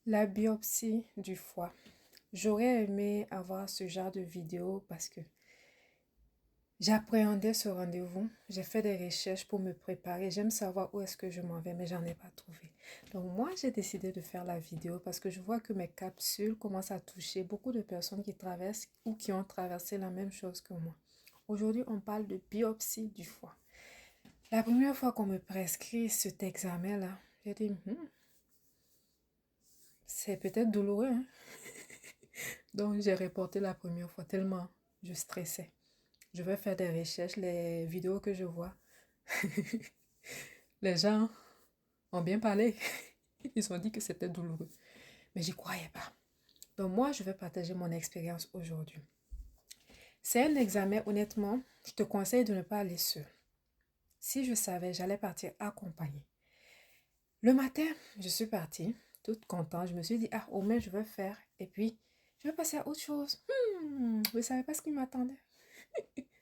La biopsie du foie. J'aurais aimé avoir ce genre de vidéo parce que j'appréhendais ce rendez-vous. J'ai fait des recherches pour me préparer. J'aime savoir où est-ce que je m'en vais, mais j'en ai pas trouvé. Donc moi, j'ai décidé de faire la vidéo parce que je vois que mes capsules commencent à toucher beaucoup de personnes qui traversent ou qui ont traversé la même chose que moi. Aujourd'hui, on parle de biopsie du foie. La première fois qu'on me prescrit cet examen-là, j'ai dit, c'est peut-être douloureux, hein? Donc, j'ai reporté la première fois tellement je stressais. Je vais faire des recherches, les vidéos que je vois. Les gens ont bien parlé. Ils ont dit que c'était douloureux. Mais j'y croyais pas. Donc, moi, je vais partager mon expérience aujourd'hui. C'est un examen, honnêtement, je te conseille de ne pas aller seul. Si je savais, j'allais partir accompagnée. Le matin, je suis partie, toute contente. Je me suis dit, ah, au moins, je vais faire. Et puis, je vais passer à autre chose. Je ne savais pas ce qui m'attendait.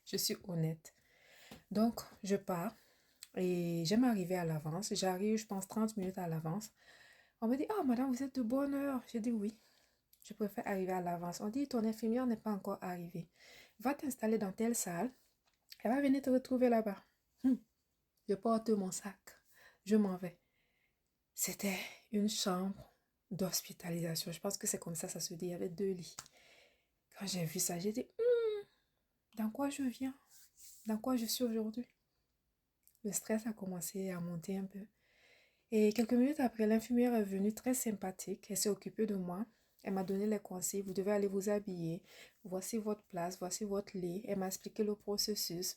Je suis honnête. Donc, je pars et j'aime arriver à l'avance. J'arrive, je pense, 30 minutes à l'avance. On me dit, ah, madame, vous êtes de bonne heure. J'ai dit oui. Je préfère arriver à l'avance. On dit, ton infirmière n'est pas encore arrivée. Va t'installer dans telle salle. Elle va venir te retrouver là-bas. Je porte mon sac. Je m'en vais. C'était une chambre d'hospitalisation. Je pense que c'est comme ça se dit. Il y avait 2 lits. Quand j'ai vu ça, j'ai dit, dans quoi je viens? Dans quoi je suis aujourd'hui? Le stress a commencé à monter un peu. Et quelques minutes après, l'infirmière est venue très sympathique. Elle s'est occupée de moi. Elle m'a donné les conseils. Vous devez aller vous habiller. Voici votre place. Voici votre lit. Elle m'a expliqué le processus.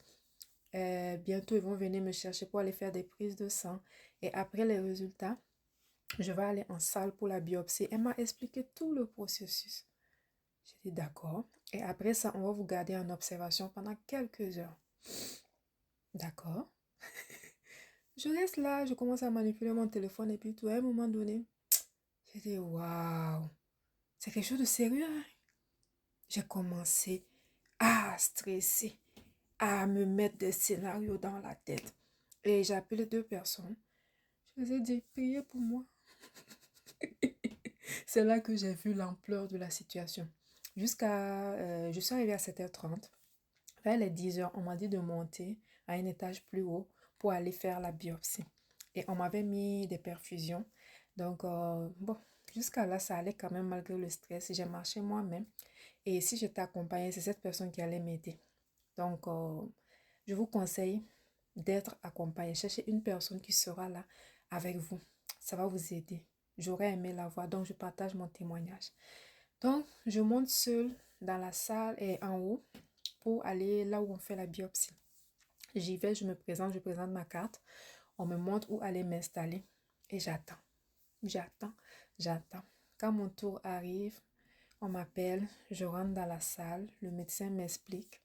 Bientôt, ils vont venir me chercher pour aller faire des prises de sang. Et après les résultats, je vais aller en salle pour la biopsie. Elle m'a expliqué tout le processus. J'ai dit d'accord. Et après ça, on va vous garder en observation pendant quelques heures. D'accord. Je reste là, je commence à manipuler mon téléphone et puis tout, à un moment donné, j'ai dit waouh, c'est quelque chose de sérieux, hein? J'ai commencé à stresser, à me mettre des scénarios dans la tête. Et j'ai appelé 2 personnes. Je les ai dit, priez pour moi. C'est là que j'ai vu l'ampleur de la situation. Je suis arrivée à 7h30. Vers les 10h, on m'a dit de monter à un étage plus haut pour aller faire la biopsie. Et on m'avait mis des perfusions. Donc, bon, jusqu'à là, ça allait quand même malgré le stress. J'ai marché moi-même. Et si j'étais accompagnée, c'est cette personne qui allait m'aider. Donc, je vous conseille d'être accompagné. Cherchez une personne qui sera là avec vous. Ça va vous aider. J'aurais aimé la voir, donc je partage mon témoignage. Donc, je monte seule dans la salle et en haut pour aller là où on fait la biopsie. J'y vais, je présente ma carte. On me montre où aller m'installer et j'attends. J'attends, j'attends. Quand mon tour arrive, on m'appelle, je rentre dans la salle, le médecin m'explique.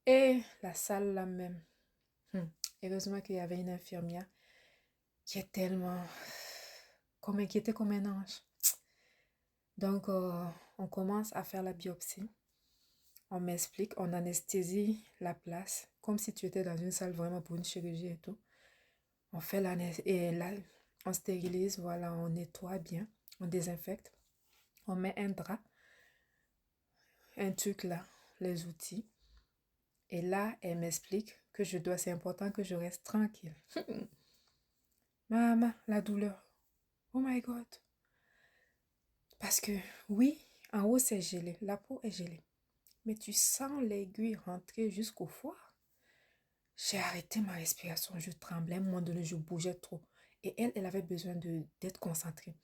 Et la salle là même. Heureusement qu'il y avait une infirmière qui est tellement qui était comme un ange. Donc, on commence à faire la biopsie. On m'explique, on anesthésie la place, comme si tu étais dans une salle vraiment pour une chirurgie et tout. On fait et là, on stérilise, voilà, on nettoie bien, on désinfecte. On met un drap, un truc là, les outils. Et là, elle m'explique que c'est important que je reste tranquille. Maman, la douleur. Oh my God. Parce que oui, en haut c'est gelé, la peau est gelée. Mais tu sens l'aiguille rentrer jusqu'au foie. J'ai arrêté ma respiration, je tremblais, à un moment donné, je bougeais trop. Et elle avait besoin d'être concentrée.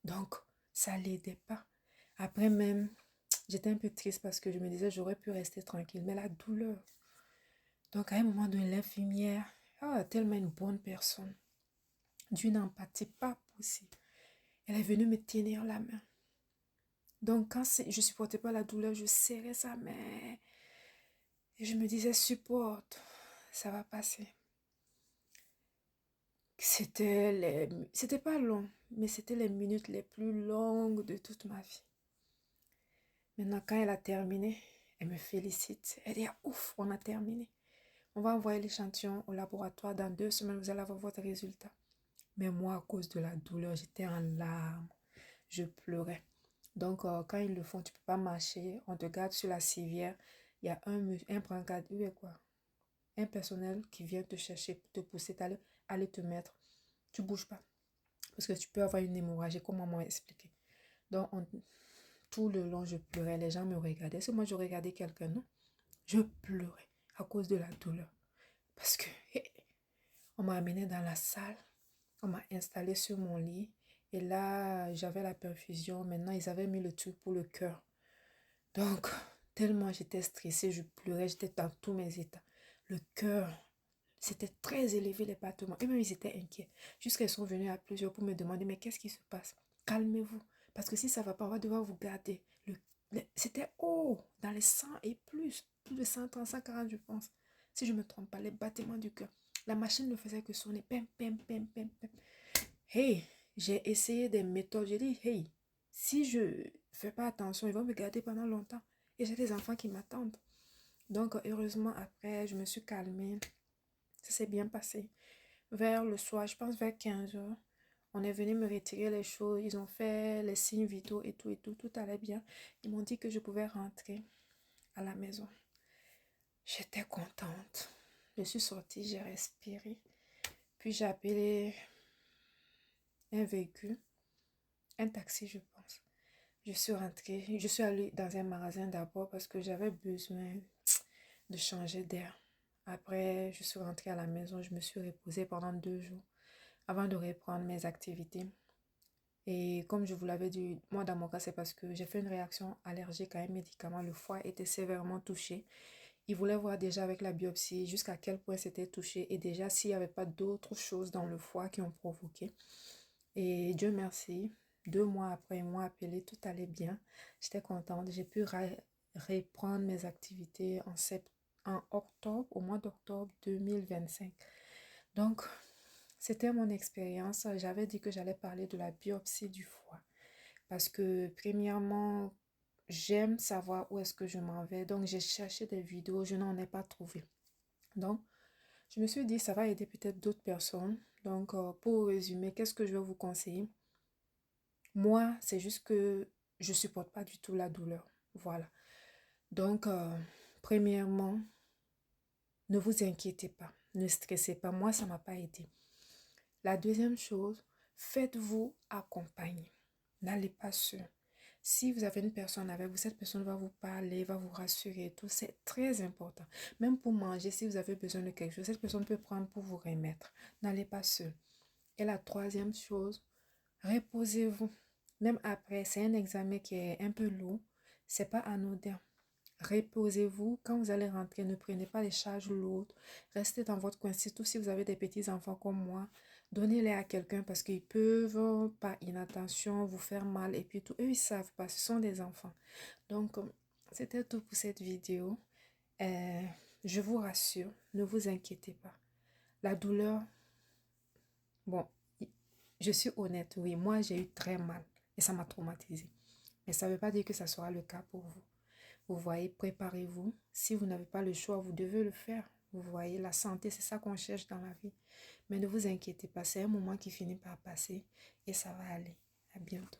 Donc, ça l'aidait pas. Après même, j'étais un peu triste parce que je me disais, j'aurais pu rester tranquille. Mais la douleur. Donc, à un moment donné, l'infirmière, tellement une bonne personne, d'une empathie pas possible. Elle est venue me tenir la main. Donc, quand je supportais pas la douleur, je serrais sa main. Et je me disais, supporte, ça va passer. C'était pas long, mais c'était les minutes les plus longues de toute ma vie. Maintenant, quand elle a terminé, elle me félicite. Elle dit, ah, ouf, on a terminé. On va envoyer l'échantillon au laboratoire. Dans 2 semaines, vous allez avoir votre résultat. Mais moi, à cause de la douleur, j'étais en larmes. je pleurais. Donc, quand ils le font, tu ne peux pas marcher. On te garde sur la civière. Il y a un brancard, quoi? Un personnel qui vient te chercher, te pousser, aller te mettre. Tu ne bouges pas. Parce que tu peux avoir une hémorragie, comme maman m'a expliqué. Donc, tout le long, je pleurais. Les gens me regardaient. Est-ce que moi, je regardais quelqu'un? Non. Je pleurais à cause de la douleur. Parce que on m'a amené dans la salle. On m'a installé sur mon lit. Et là, j'avais la perfusion. Maintenant, ils avaient mis le truc pour le cœur. Donc, tellement j'étais stressée, je pleurais, j'étais dans tous mes états. Le cœur, c'était très élevé, les battements. Et même, ils étaient inquiets. Jusqu'à qu'ils sont venus à plusieurs pour me demander, mais qu'est-ce qui se passe? Calmez-vous. Parce que si ça ne va pas, on va devoir vous garder. C'était haut, dans les 100 et plus de 130, 140, je pense. Si je ne me trompe pas, les battements du cœur. La machine ne faisait que sonner. Pem, pem, pem, pem, pem. Hey, j'ai essayé des méthodes. J'ai dit, hey, si je ne fais pas attention, ils vont me garder pendant longtemps. Et j'ai des enfants qui m'attendent. Donc, heureusement, après, je me suis calmée. Ça s'est bien passé. Vers le soir, je pense vers 15 heures, on est venu me retirer les choses. Ils ont fait les signes vitaux et tout. Tout allait bien. Ils m'ont dit que je pouvais rentrer à la maison. J'étais contente. Je suis sortie, j'ai respiré. Puis j'ai appelé un véhicule, un taxi, je pense. Je suis rentrée. Je suis allée dans un magasin d'abord parce que j'avais besoin de changer d'air. Après, je suis rentrée à la maison. Je me suis reposée pendant 2 jours avant de reprendre mes activités. Et comme je vous l'avais dit, moi dans mon cas, c'est parce que j'ai fait une réaction allergique à un médicament. Le foie était sévèrement touché. Ils voulaient voir déjà avec la biopsie jusqu'à quel point c'était touché et déjà s'il n'y avait pas d'autres choses dans le foie qui ont provoqué. Et Dieu merci, 2 mois après, ils m'ont appelé, tout allait bien. J'étais contente. J'ai pu reprendre mes activités en octobre, au mois d'octobre 2025. Donc, c'était mon expérience. J'avais dit que j'allais parler de la biopsie du foie. Parce que, premièrement, j'aime savoir où est-ce que je m'en vais. Donc, j'ai cherché des vidéos, je n'en ai pas trouvé. Donc, je me suis dit, ça va aider peut-être d'autres personnes. Donc, pour résumer, qu'est-ce que je vais vous conseiller? Moi, c'est juste que je ne supporte pas du tout la douleur. Voilà. Donc, premièrement, ne vous inquiétez pas. Ne stressez pas. Moi, ça ne m'a pas aidé. La deuxième chose, faites-vous accompagner. N'allez pas seul. Si vous avez une personne avec vous, cette personne va vous parler, va vous rassurer et tout. C'est très important. Même pour manger, si vous avez besoin de quelque chose, cette personne peut prendre pour vous remettre. N'allez pas seul. Et la troisième chose, reposez-vous. Même après, c'est un examen qui est un peu lourd. C'est pas anodin. Reposez-vous. Quand vous allez rentrer, ne prenez pas les charges lourdes. Restez dans votre coin. Surtout si vous avez des petits-enfants comme moi, donnez-les à quelqu'un parce qu'ils peuvent, par inattention, vous faire mal. Et puis tout, eux, ils savent pas. Ce sont des enfants. Donc, c'était tout pour cette vidéo. Je vous rassure, ne vous inquiétez pas. La douleur, bon, je suis honnête, oui, moi, j'ai eu très mal et ça m'a traumatisée. Mais ça ne veut pas dire que ça sera le cas pour vous. Vous voyez, préparez-vous. Si vous n'avez pas le choix, vous devez le faire. Vous voyez, la santé, c'est ça qu'on cherche dans la vie. Mais ne vous inquiétez pas, c'est un moment qui finit par passer et ça va aller. À bientôt.